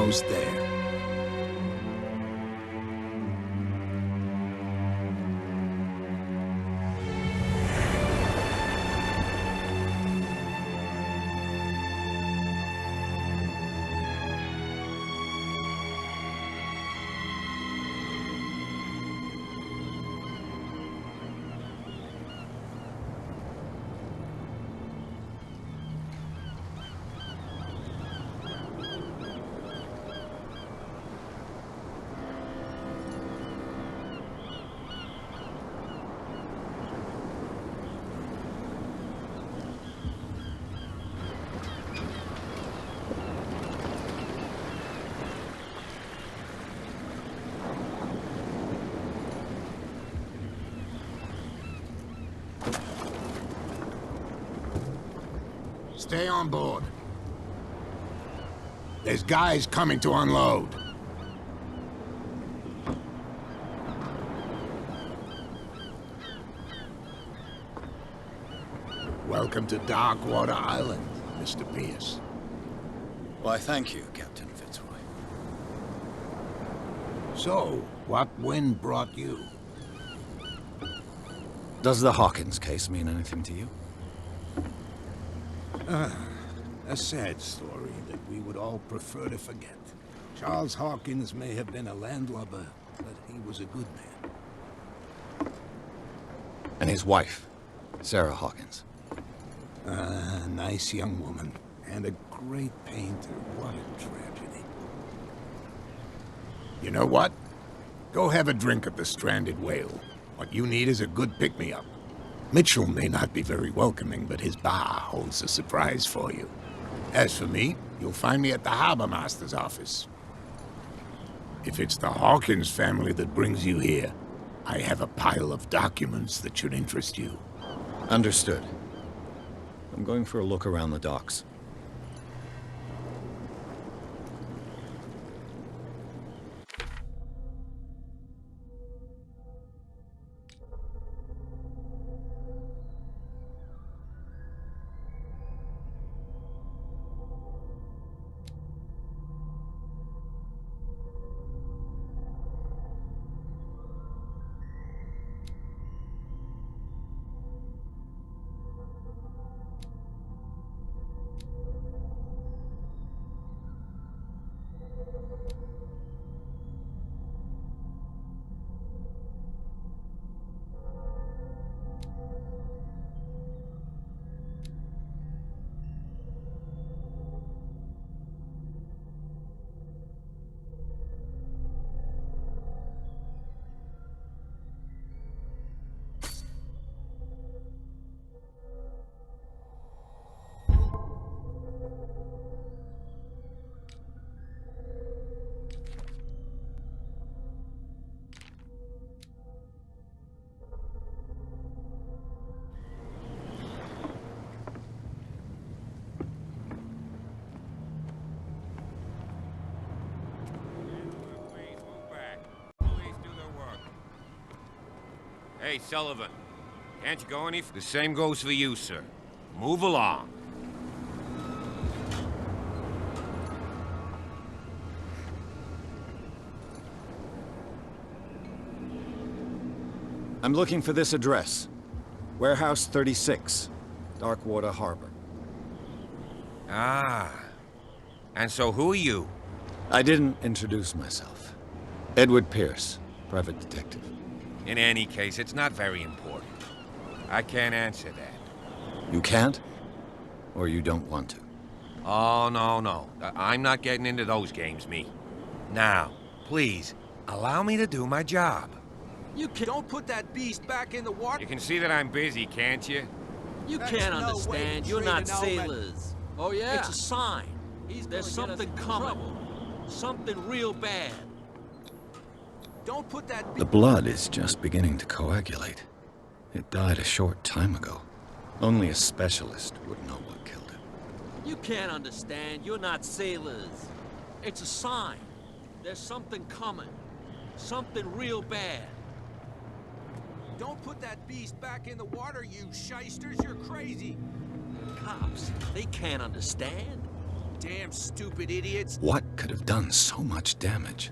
almost there. Stay on board. There's guys coming to unload. Welcome to Darkwater Island, Mr. Pierce. Why, thank you, Captain Fitzroy. So, what wind brought you? Does the Hawkins case mean anything to you? A sad story that we would all prefer to forget. Charles Hawkins may have been a landlubber, but he was a good man. And his wife, Sarah Hawkins. A nice young woman, and a great painter. What a tragedy. You know what? Go have a drink at the Stranded Whale. What you need is a good pick-me-up. Mitchell may not be very welcoming, but his bar holds a surprise for you. As for me, you'll find me at the Harbor Master's office. If it's the Hawkins family that brings you here, I have a pile of documents that should interest you. Understood. I'm going for a look around the docks. Hey, Sullivan. Can't you go any... The same goes for you, sir. Move along. I'm looking for this address. Warehouse 36, Darkwater Harbor. Ah. And so who are you? I didn't introduce myself. Edward Pierce, private detective. In any case, it's not very important. I can't answer that. You can't? Or you don't want to? Oh, no. I'm not getting into those games, me. Now, please, allow me to do my job. Don't put that beast back in the water. You can see that I'm busy, can't you? You can't understand. You're not sailors. Oh, yeah? It's a sign. There's something coming. Something real bad. Don't put that... The blood is just beginning to coagulate. It died a short time ago. Only a specialist would know what killed it. You can't understand. You're not sailors. It's a sign. There's something coming. Something real bad. Don't put that beast back in the water, you shysters. You're crazy. Cops, they can't understand. damn stupid idiots. What could have done so much damage?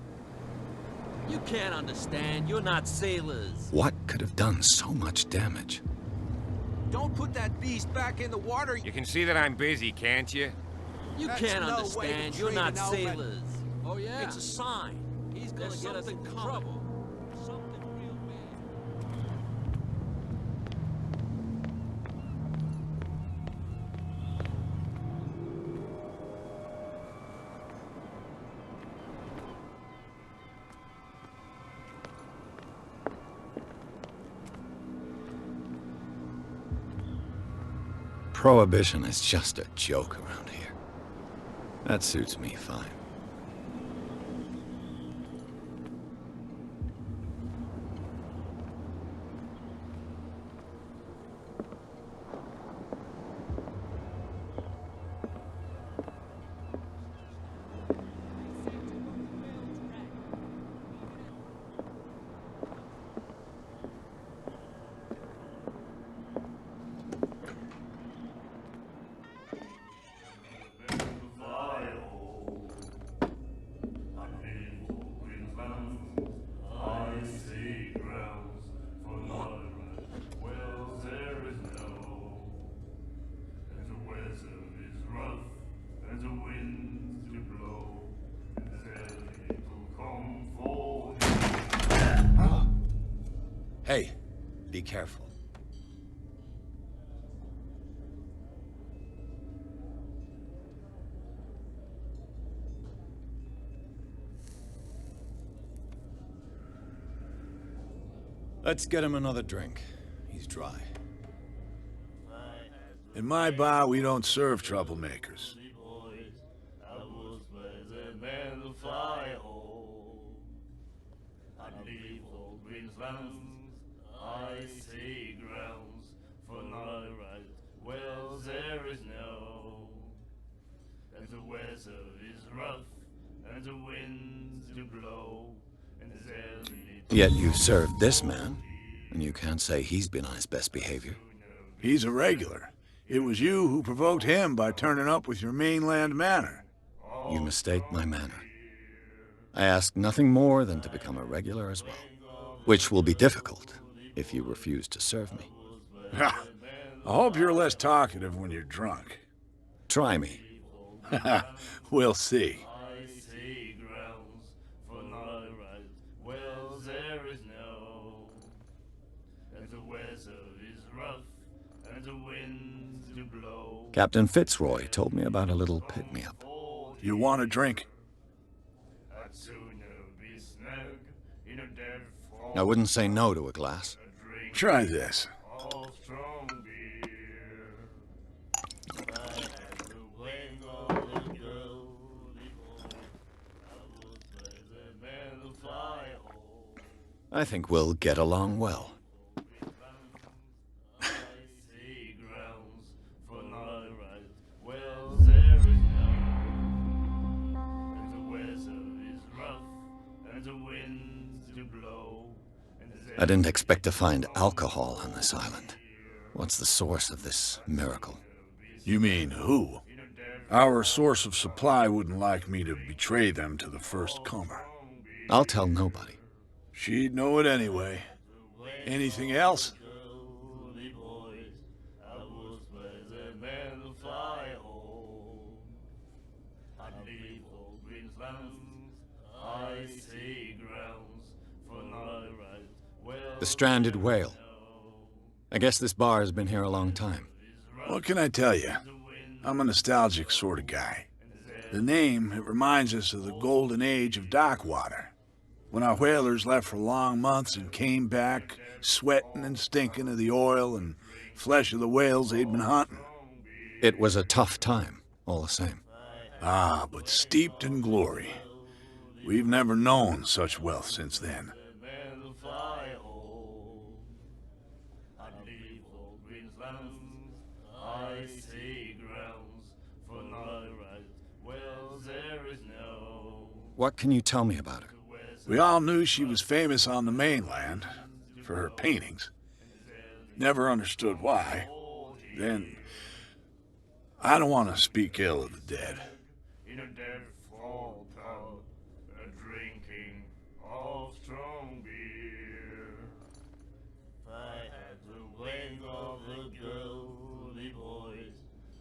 You can't understand. You're not sailors. What could have done so much damage? Don't put that beast back in the water. You can see that I'm busy, can't you? You That's can't no way to understand. You're treat not an old man. sailors. Oh, yeah? It's a sign. He's gonna get us in trouble. Something real bad. Prohibition is just a joke around here. That suits me fine. Hey, be careful. Let's get him another drink. He's dry. In my bar, we don't serve troublemakers. Yet you served this man, and you can't say he's been on his best behavior. He's a regular. It was you who provoked him by turning up with your mainland manner. You mistake my manner. I ask nothing more than to become a regular as well, which will be difficult if you refuse to serve me. I hope you're less talkative when you're drunk. Try me. We'll see. Captain Fitzroy told me about a little pick-me-up. You want a drink? I wouldn't say no to a glass. Try this. I think we'll get along well. I didn't expect to find alcohol on this island. What's the source of this miracle? You mean who? Our source of supply wouldn't like me to betray them to the first comer. I'll tell nobody. She'd know it anyway. Anything else? The stranded whale. I guess this bar has been here a long time. What can I tell you? I'm a nostalgic sort of guy. The name, it reminds us of the golden age of Darkwater, when our whalers left for long months and came back sweating and stinking of the oil and flesh of the whales they'd been hunting. It was a tough time, all the same. Ah, but steeped in glory. We've never known such wealth since then. What can you tell me about her? We all knew she was famous on the mainland for her paintings. Never understood why. Then, I don't want to speak ill of the dead, in a deathfall pub, drinking of strong beer. If I had the wing of the girly boys,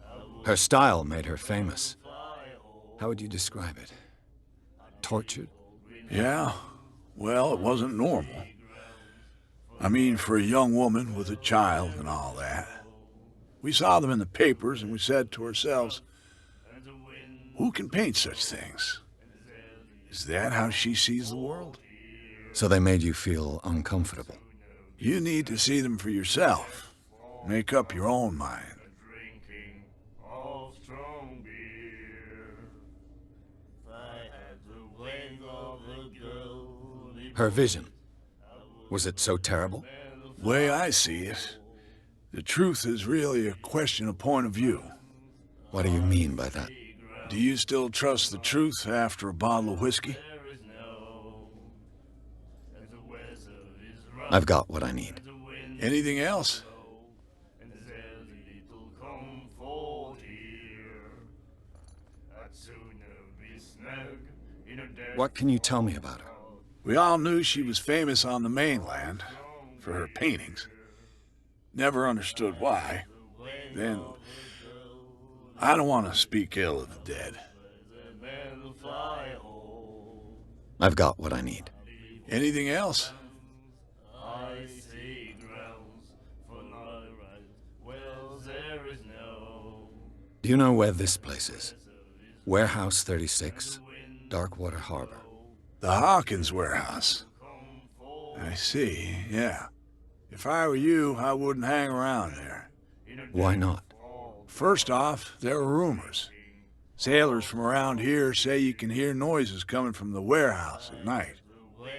I would Her style made her famous. fly home. How would you describe it? Tortured? Yeah, well, it wasn't normal. I mean, for a young woman with a child and all that. We saw them in the papers and we said to ourselves, who can paint such things? Is that how she sees the world? So they made you feel uncomfortable. You need to see them for yourself. Make up your own mind. Drinking of strong beer. If I had the wing of the girly Her vision. Was it so terrible? The way I see it, the truth is really a question of point of view. What do you mean by that? Do you still trust the truth after a bottle of whiskey? there is no, and the weather is rough, I've got what I need. the wind Anything else? and there's little comfort here. I'd sooner be snug in a death. What can you tell me about her? We all knew she was famous on the mainland for her paintings. Never understood why. Then, I don't want to speak ill of the dead. I've got what I need. Anything else? I see grounds for not right. Well, there is no. Do you know where this place is? Warehouse 36, Darkwater Harbor. The Hawkins warehouse. I see, yeah. If I were you, I wouldn't hang around there. Why not? First off, there are rumors. Sailors from around here say you can hear noises coming from the warehouse at night.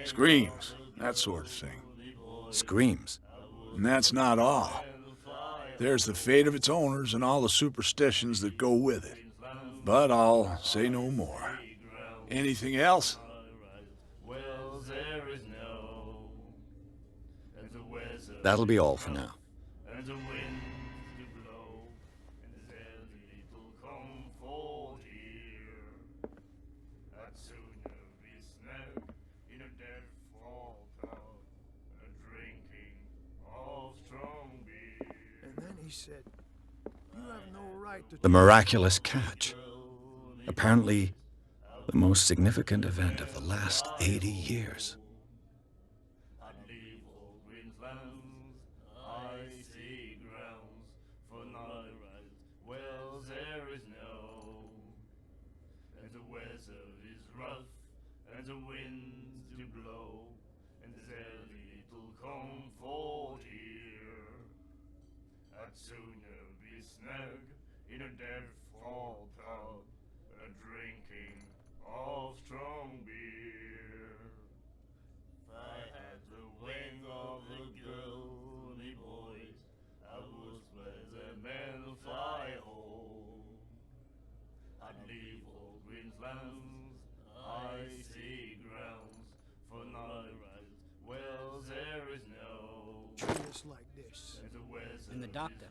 Screams, that sort of thing. Screams. And that's not all. There's the fate of its owners and all the superstitions that go with it. But I'll say no more. Anything else? Well, there is no. And the weather That'll be all for now. and the wind to blow, and there's little comfort here. I'd sooner be snug in a deathfall pub, drinking of strong beer. And then he said, you have no right to... The Miraculous Catch. Apparently, the most significant event of the last 80 years. I'd leave all green lands, I see grounds for not right. Well, there is no, and the weather is rough, and the winds do blow, and there's little comfort here. I'd sooner be snug in a deathfall pub, drinking of strong beer. If I had the wing of the girly boys, I would let the men fly home. I'd leave all green lands, I see grounds for not right. Well, there is no. treat us like this. And the weather And the doctor.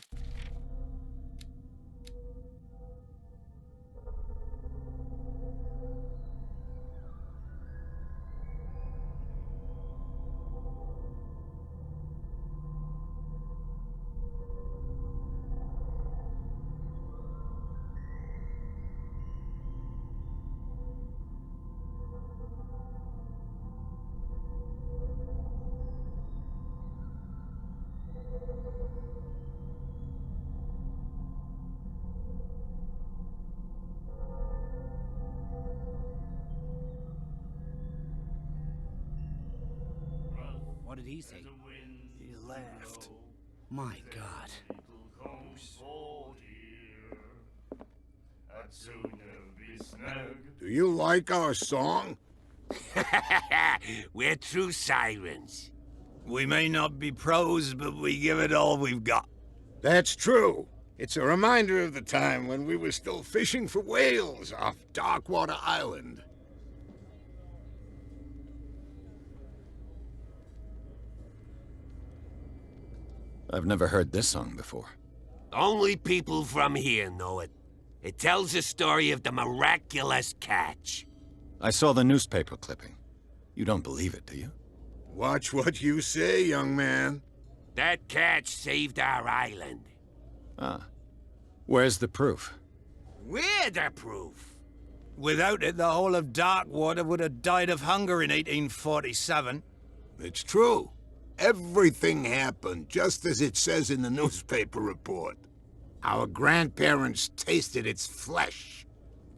What did he say? He laughed. My God. I'd sooner be snug. Do you like our song? We're true sirens. We may not be pros, but we give it all we've got. That's true. It's a reminder of the time when we were still fishing for whales off Darkwater Island. I've never heard this song before. Only people from here know it. It tells the story of the Miraculous Catch. I saw the newspaper clipping. You don't believe it, do you? Watch what you say, young man. That catch saved our island. Ah. Where's the proof? We're the proof. Without it, the whole of Darkwater would have died of hunger in 1847. It's true. Everything happened just as it says in the newspaper report. Our grandparents tasted its flesh.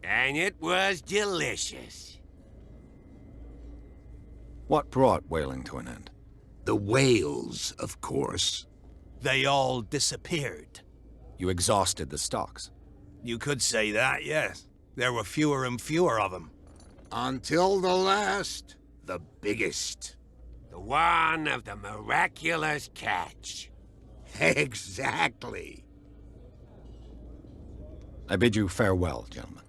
And it was delicious. What brought whaling to an end? The whales, of course. They all disappeared. You exhausted the stocks. You could say that, yes. There were fewer and fewer of them. Until the last, the biggest. The one of the Miraculous Catch. Exactly. I bid you farewell, gentlemen.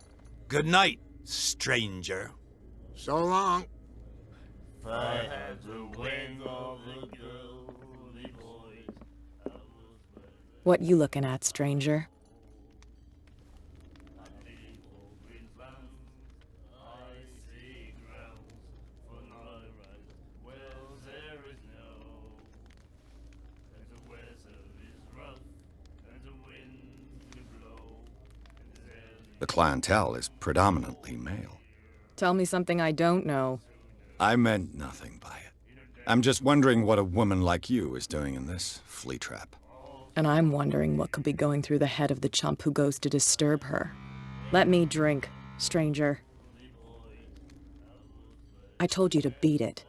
Good night, stranger. So long. If I had the wings of the girly boys, I was better. What you looking at, stranger? The clientele is predominantly male. Tell me something I don't know. I meant nothing by it. I'm just wondering what a woman like you is doing in this flea trap. And I'm wondering what could be going through the head of the chump who goes to disturb her. Let me drink, stranger. I told you to beat it.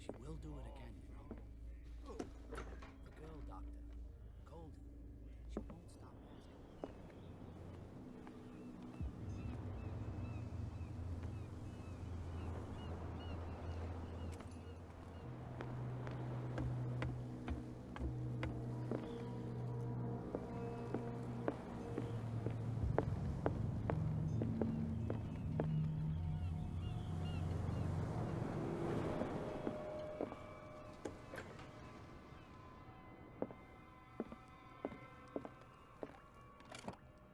She will do it again, you know. Who? The girl doctor. Cold. She won't stop asking.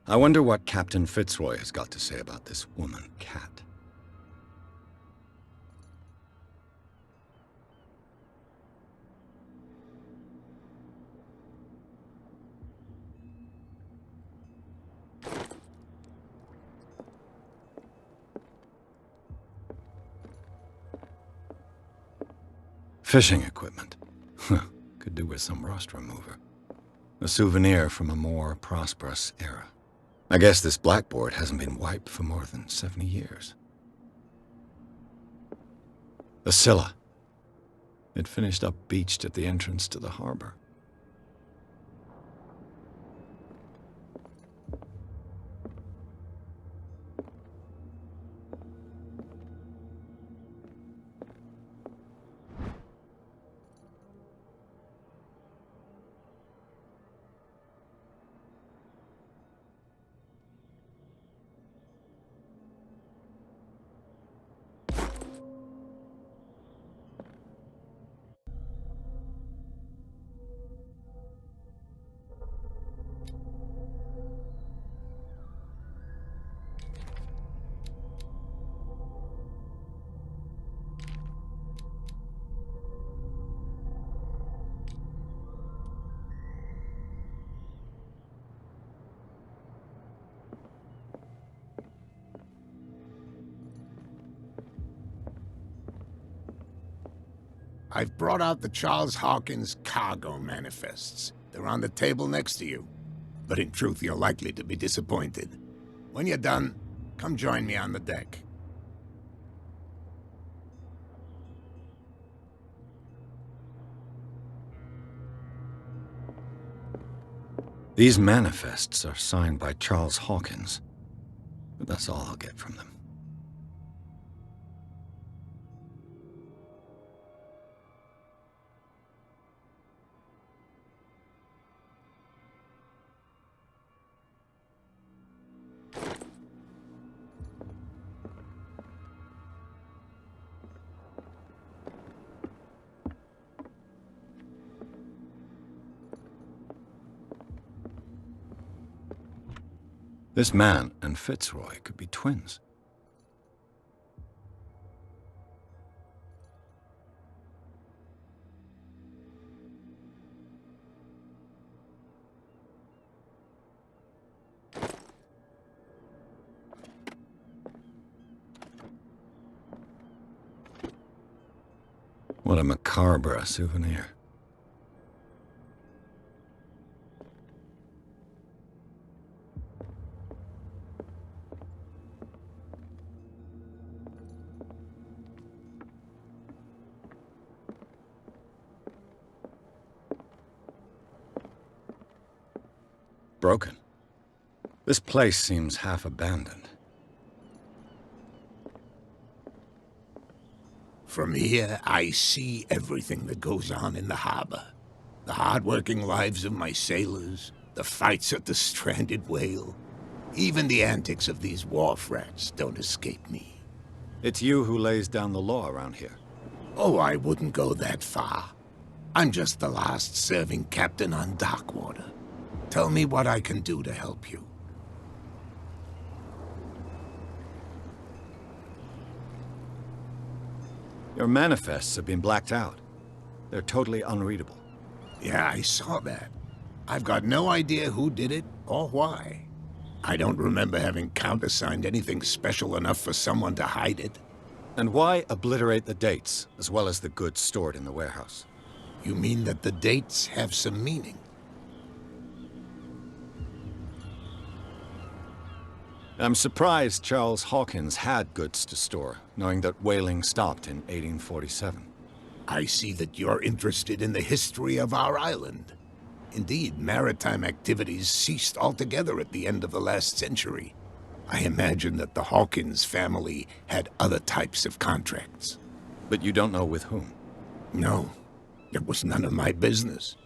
I wonder what Captain Fitzroy has got to say about this woman, Cat. Fishing equipment. Could do with some rust remover. A souvenir from a more prosperous era. I guess this blackboard hasn't been wiped for more than 70 years. The Scylla. It finished up beached at the entrance to the harbor. I've brought out the Charles Hawkins cargo manifests. They're on the table next to you. But in truth, you're likely to be disappointed. When you're done, come join me on the deck. These manifests are signed by Charles Hawkins, but that's all I'll get from them. This man and Fitzroy could be twins. What a macabre souvenir. Broken. This place seems half abandoned. From here, I see everything that goes on in the harbor. The hard-working lives of my sailors, the fights at the stranded whale. Even the antics of these wharf rats don't escape me. It's you who lays down the law around here. Oh, I wouldn't go that far. I'm just the last serving captain on Darkwater. Tell me what I can do to help you. Your manifests have been blacked out. They're totally unreadable. Yeah, I saw that. I've got no idea who did it or why. I don't remember having countersigned anything special enough for someone to hide it. And why obliterate the dates, as well as the goods stored in the warehouse? You mean that the dates have some meaning? I'm surprised Charles Hawkins had goods to store, knowing that whaling stopped in 1847. I see that you're interested in the history of our island. Indeed, maritime activities ceased altogether at the end of the last century. I imagine that the Hawkins family had other types of contracts. But you don't know with whom? No, it was none of my business.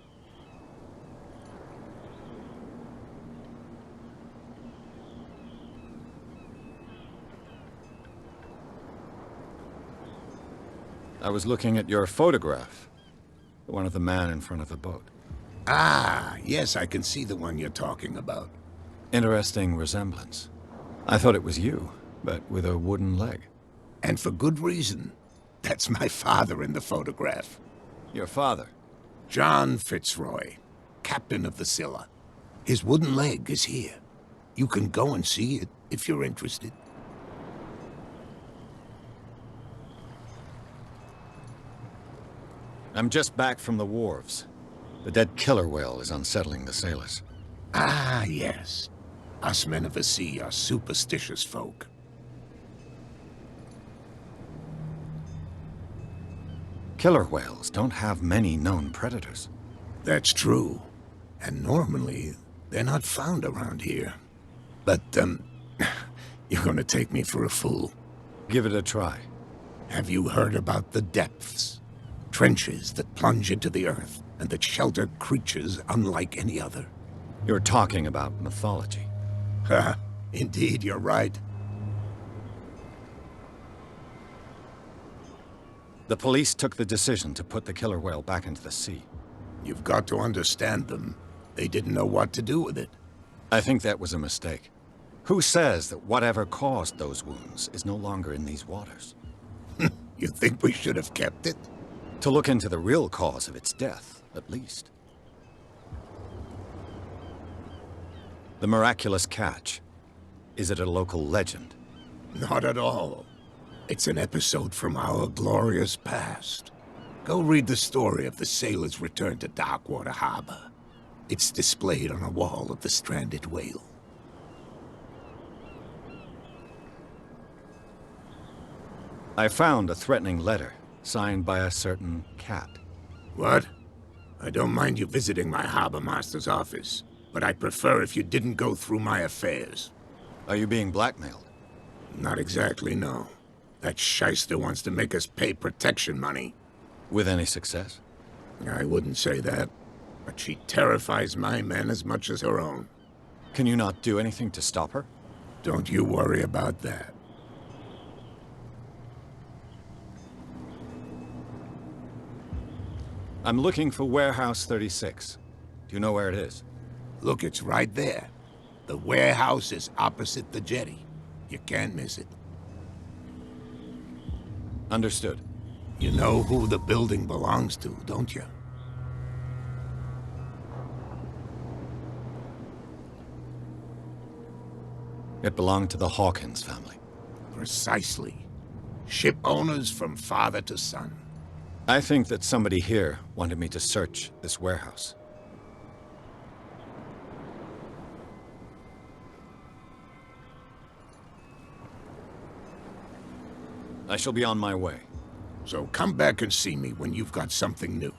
I was looking at your photograph. The one of the man in front of the boat. Ah, yes, I can see the one you're talking about. Interesting resemblance. I thought it was you, but with a wooden leg. And for good reason. That's my father in the photograph. Your father? John Fitzroy, captain of the Scylla. His wooden leg is here. You can go and see it if you're interested. I'm just back from the wharves. The dead killer whale is unsettling the sailors. Ah, yes. Us men of the sea are superstitious folk. Killer whales don't have many known predators. That's true. And normally, they're not found around here. But, you're gonna take me for a fool. Give it a try. Have you heard about the depths? Trenches that plunge into the earth and that shelter creatures unlike any other. You're talking about mythology. Ha! Indeed, you're right. The police took the decision to put the killer whale back into the sea. You've got to understand them. They didn't know what to do with it. I think that was a mistake. Who says that whatever caused those wounds is no longer in these waters? You think we should have kept it? To look into the real cause of its death, at least. The Miraculous Catch. Is it a local legend? Not at all. It's an episode from our glorious past. Go read the story of the sailor's return to Darkwater Harbor. It's displayed on a wall of the stranded whale. I found a threatening letter, signed by a certain cat. What? I don't mind you visiting my harbor master's office, but I'd prefer if you didn't go through my affairs. Are you being blackmailed? Not exactly, no. That shyster wants to make us pay protection money. With any success? I wouldn't say that, but she terrifies my men as much as her own. Can you not do anything to stop her? Don't you worry about that. I'm looking for Warehouse 36. Do you know where it is? Look, it's right there. The warehouse is opposite the jetty. You can't miss it. Understood. You know who the building belongs to, don't you? It belonged to the Hawkins family. Precisely. Ship owners from father to son. I think that somebody here wanted me to search this warehouse. I shall be on my way. So come back and see me when you've got something new.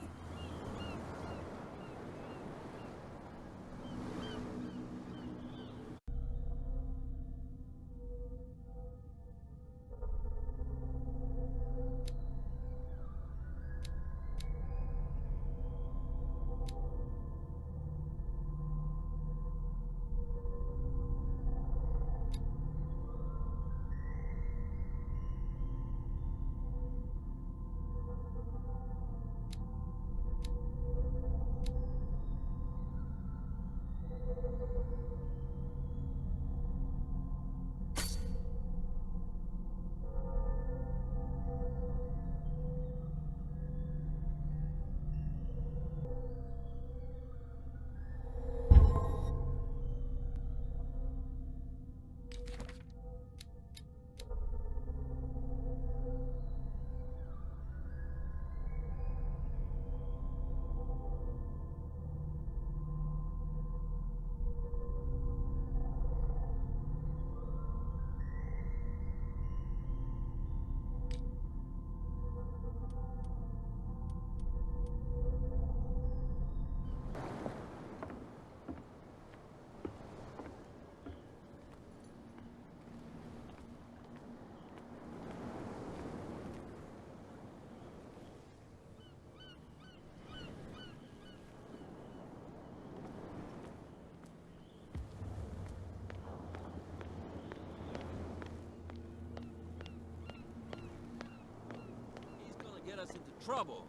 Get us into trouble.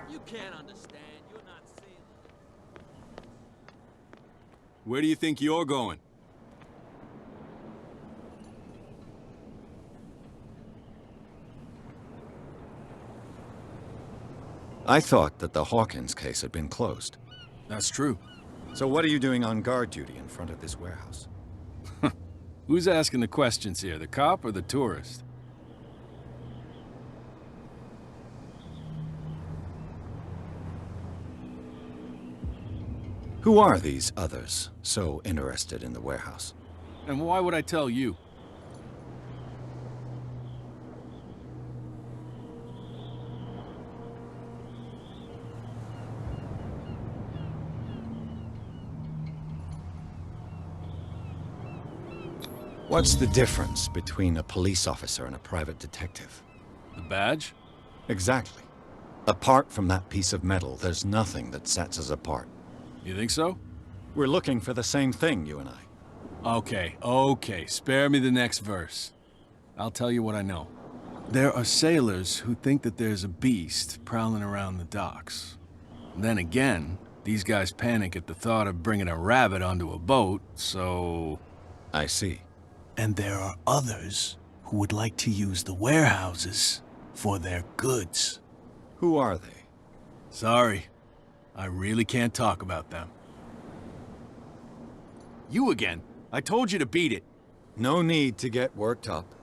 You can't understand. You're not sailors. Where do you think you're going? I thought that the Hawkins case had been closed. That's true. So what are you doing on guard duty in front of this warehouse? Who's asking the questions here, the cop or the tourist? Who are these others so interested in the warehouse? And why would I tell you? What's the difference between a police officer and a private detective? The badge? Exactly. Apart from that piece of metal, there's nothing that sets us apart. You think so? We're looking for the same thing, you and I. Okay. Spare me the next verse. I'll tell you what I know. There are sailors who think that there's a beast prowling around the docks. Then again, these guys panic at the thought of bringing a rabbit onto a boat, so... I see. And there are others who would like to use the warehouses for their goods. Who are they? Sorry. I really can't talk about them. You again. I told you to beat it. No need to get worked up.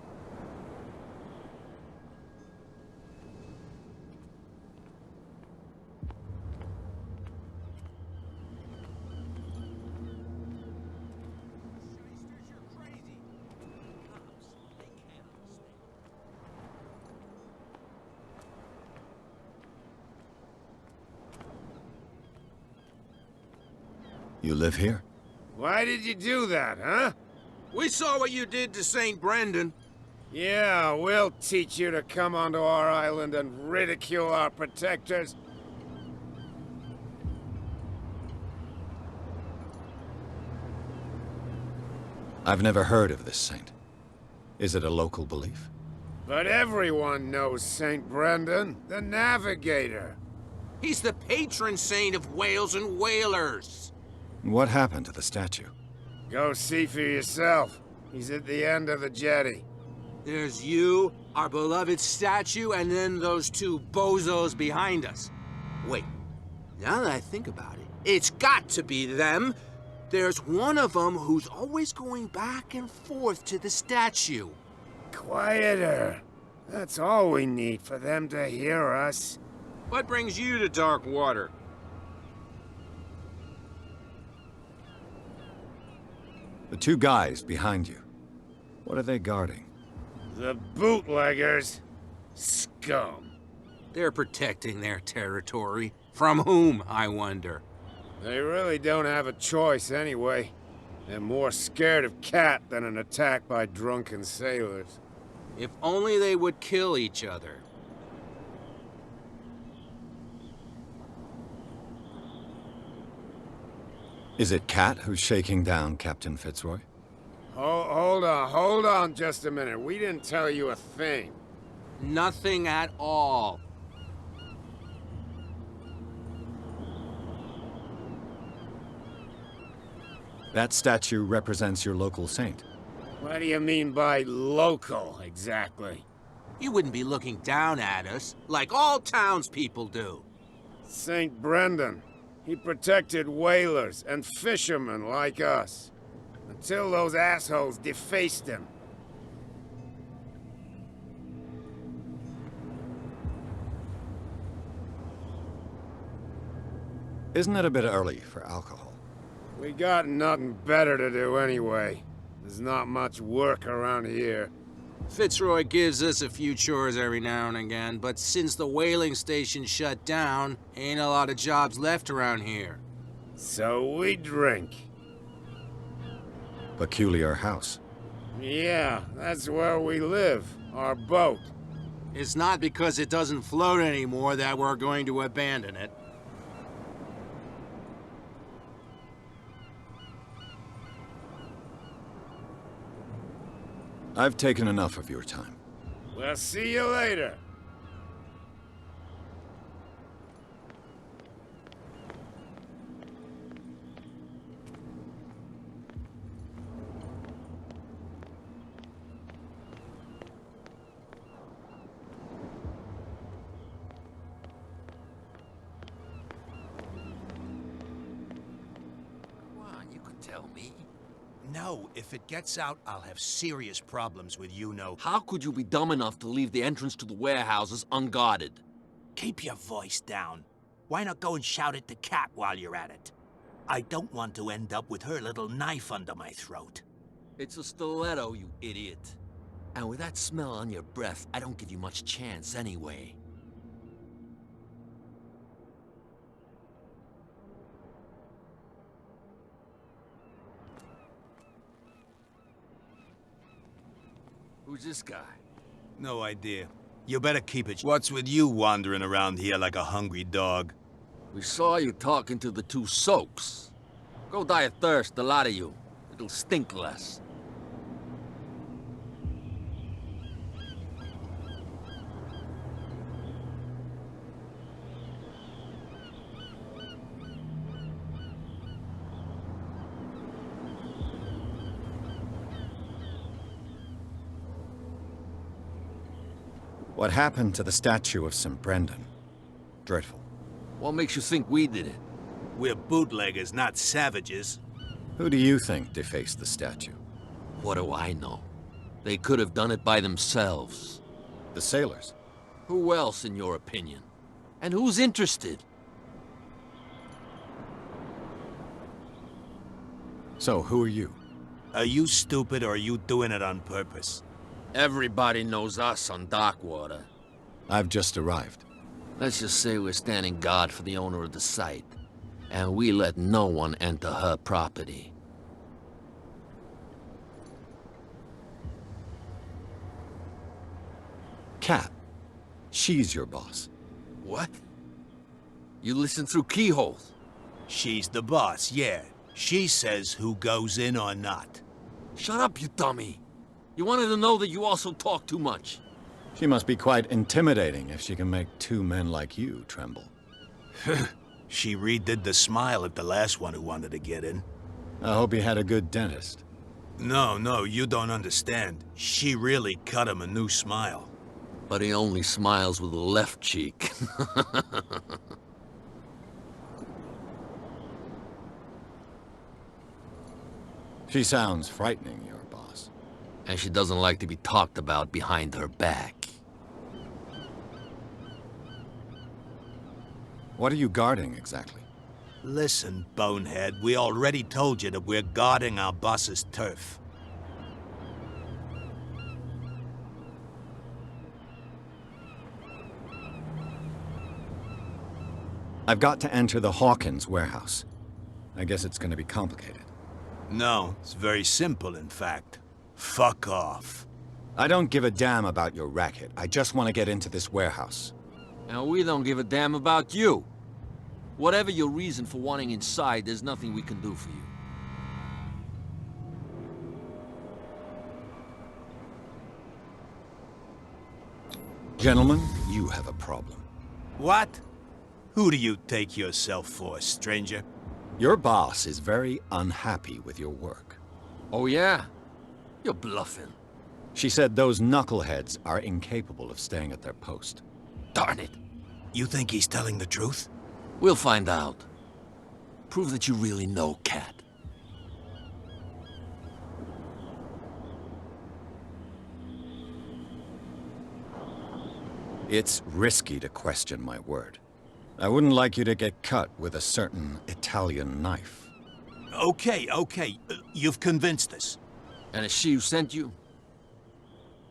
You live here? Why did you do that, huh? We saw what you did to St. Brendan. Yeah, we'll teach you to come onto our island and ridicule our protectors. I've never heard of this saint. Is it a local belief? But everyone knows St. Brendan, the navigator. He's the patron saint of whales and whalers. What happened to the statue? Go see for yourself. He's at the end of the jetty. There's you, our beloved statue, and then those two bozos behind us. Wait, now that I think about it, it's got to be them. There's one of them who's always going back and forth to the statue. Quieter. That's all we need for them to hear us. What brings you to Darkwater? The two guys behind you. What are they guarding? The bootleggers. Scum. They're protecting their territory. From whom, I wonder? They really don't have a choice anyway. They're more scared of Cat than an attack by drunken sailors. If only they would kill each other. Is it Cat who's shaking down Captain Fitzroy? Hold on just a minute. We didn't tell you a thing. Nothing at all. That statue represents your local saint. What do you mean by local, exactly? You wouldn't be looking down at us, like all townspeople do. St. Brendan. He protected whalers and fishermen like us. Until those assholes defaced him. Isn't it a bit early for alcohol? We got nothing better to do anyway. There's not much work around here. Fitzroy gives us a few chores every now and again, but since the whaling station shut down, ain't a lot of jobs left around here. So we drink. Peculiar house. Yeah, that's where we live. Our boat. It's not because it doesn't float anymore that we're going to abandon it. I've taken enough of your time. We'll see you later. Tell me. No, if it gets out, I'll have serious problems with you-know. How could you be dumb enough to leave the entrance to the warehouses unguarded? Keep your voice down. Why not go and shout at the cat while you're at it? I don't want to end up with her little knife under my throat. It's a stiletto, you idiot. And with that smell on your breath, I don't give you much chance anyway. Who's this guy? No idea. You better keep it. What's with you wandering around here like a hungry dog? We saw you talking to the two soaks. Go die of thirst, the lot of you. It'll stink less. What happened to the statue of St. Brendan? Dreadful. What makes you think we did it? We're bootleggers, not savages. Who do you think defaced the statue? What do I know? They could have done it by themselves. The sailors? Who else, in your opinion? And who's interested? So, who are you? Are you stupid or are you doing it on purpose? Everybody knows us on Darkwater. I've just arrived. Let's just say we're standing guard for the owner of the site. And we let no one enter her property. Cat. She's your boss. What? You listen through keyholes? She's the boss, yeah. She says who goes in or not. Shut up, you dummy. You wanted to know that you also talk too much. She must be quite intimidating if she can make two men like you tremble. She redid the smile at the last one who wanted to get in. I hope he had a good dentist. No, you don't understand. She really cut him a new smile. But he only smiles with the left cheek. She sounds frightening, your boss. And she doesn't like to be talked about behind her back. What are you guarding, exactly? Listen, bonehead, we already told you that we're guarding our boss's turf. I've got to enter the Hawkins warehouse. I guess it's gonna be complicated. No, it's very simple, in fact. Fuck off. I don't give a damn about your racket. I just want to get into this warehouse. And we don't give a damn about you. Whatever your reason for wanting inside, there's nothing we can do for you. Gentlemen, you have a problem. What? Who do you take yourself for, stranger? Your boss is very unhappy with your work. Oh yeah? You're bluffing. She said those knuckleheads are incapable of staying at their post. Darn it. You think he's telling the truth? We'll find out. Prove that you really know Cat. It's risky to question my word. I wouldn't like you to get cut with a certain Italian knife. Okay. You've convinced us. And it's she who sent you?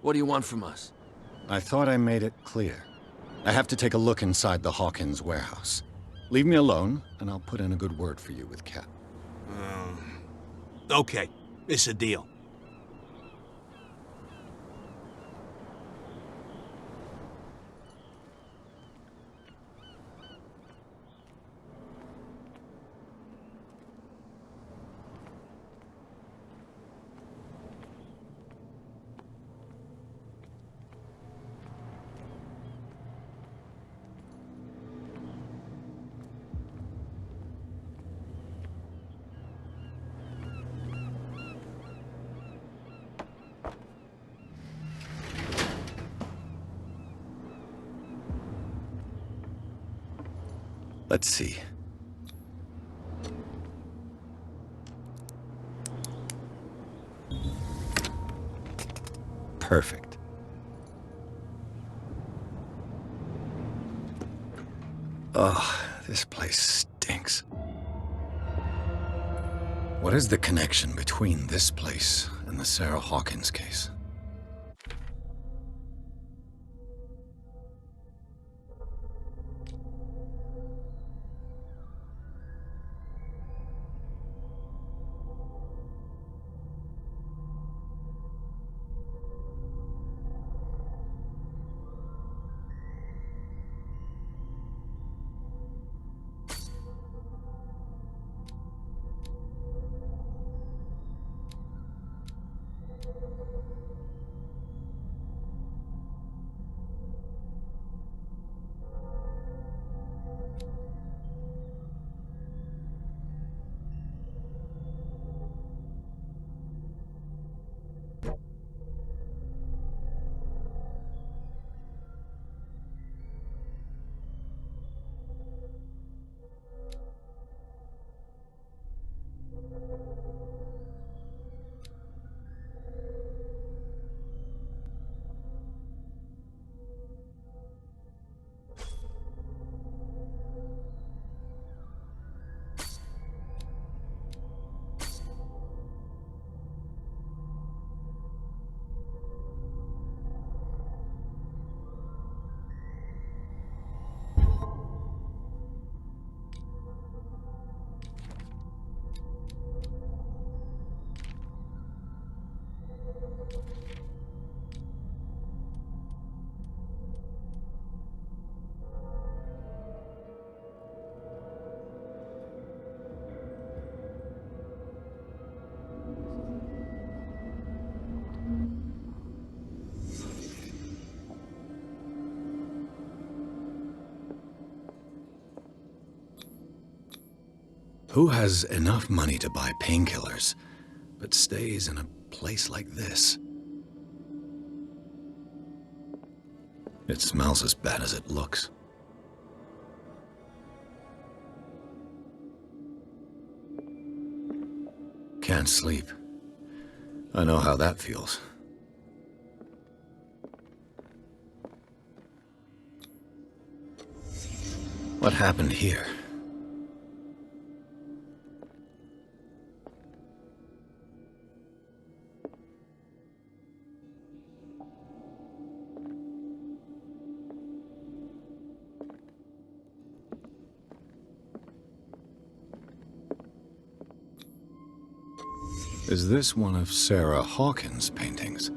What do you want from us? I thought I made it clear. I have to take a look inside the Hawkins warehouse. Leave me alone, and I'll put in a good word for you with Cat. Okay, it's a deal. Let's see. Perfect. Oh, this place stinks. What is the connection between this place and the Sarah Hawkins case? Who has enough money to buy painkillers, but stays in a place like this? It smells as bad as it looks. Can't sleep. I know how that feels. What happened here? Is this one of Sarah Hawkins' paintings?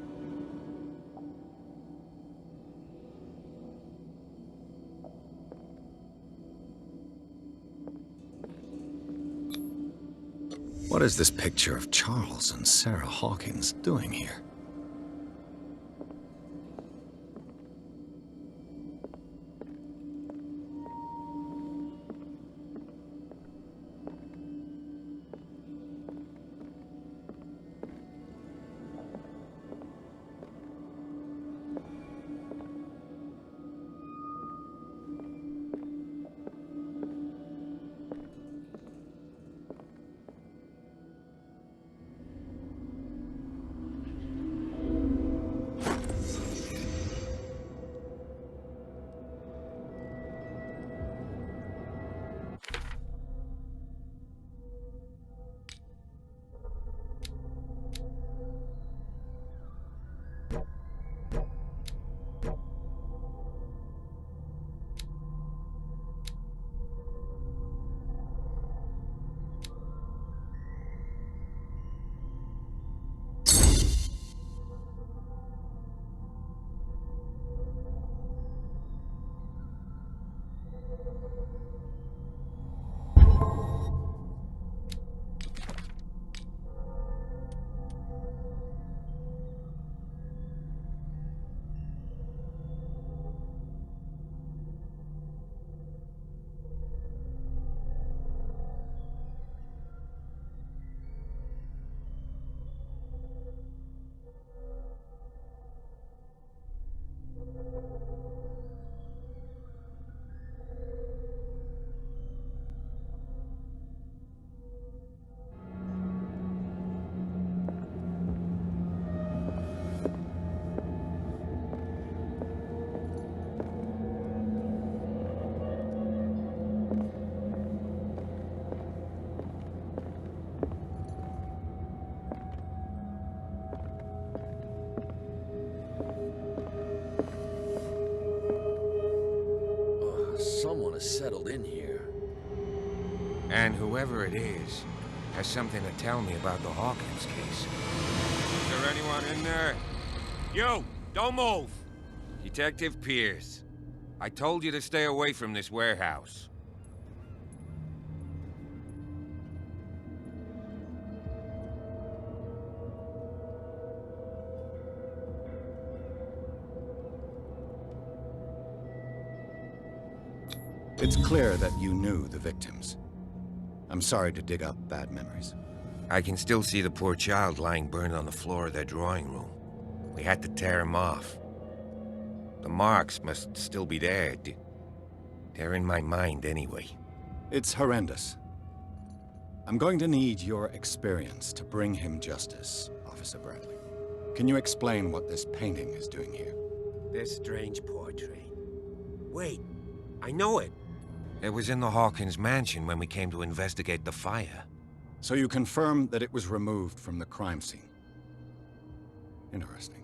What is this picture of Charles and Sarah Hawkins doing here? Someone has settled in here. And whoever it is has something to tell me about the Hawkins case. Is there anyone in there? You! Don't move! Detective Pierce. I told you to stay away from this warehouse. It's clear that you knew the victims. I'm sorry to dig up bad memories. I can still see the poor child lying burned on the floor of their drawing room. We had to tear him off. The marks must still be there. They're in my mind anyway. It's horrendous. I'm going to need your experience to bring him justice, Officer Bradley. Can you explain what this painting is doing here? This strange portrait. Wait, I know it. It was in the Hawkins mansion when we came to investigate the fire. So you confirm that it was removed from the crime scene? Interesting.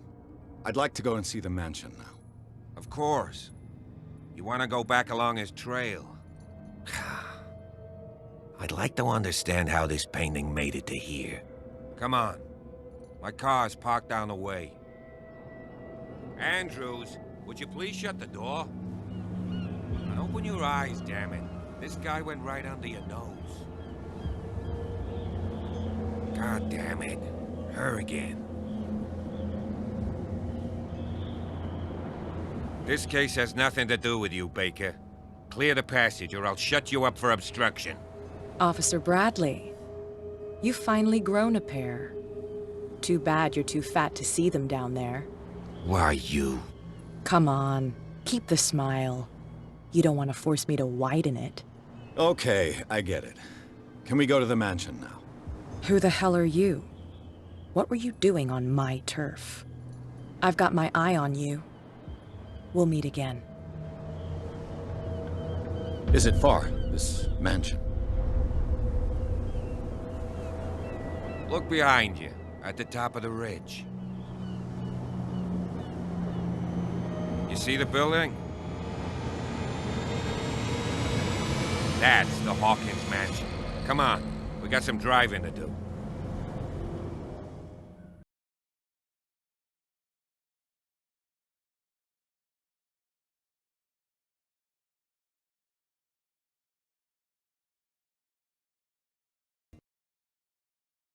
I'd like to go and see the mansion now. Of course. You want to go back along his trail? I'd like to understand how this painting made it to here. Come on. My car's parked down the way. Andrews, would you please shut the door? And open your eyes, damn it. This guy went right under your nose. God damn it. Her again. This case has nothing to do with you, Baker. Clear the passage or I'll shut you up for obstruction. Officer Bradley. You've finally grown a pair. Too bad you're too fat to see them down there. Why you? Come on, keep the smile. You don't want to force me to widen it. Okay, I get it. Can we go to the mansion now? Who the hell are you? What were you doing on my turf? I've got my eye on you. We'll meet again. Is it far, this mansion? Look behind you, at the top of the ridge. You see the building? That's the Hawkins mansion. Come on, we got some driving to do.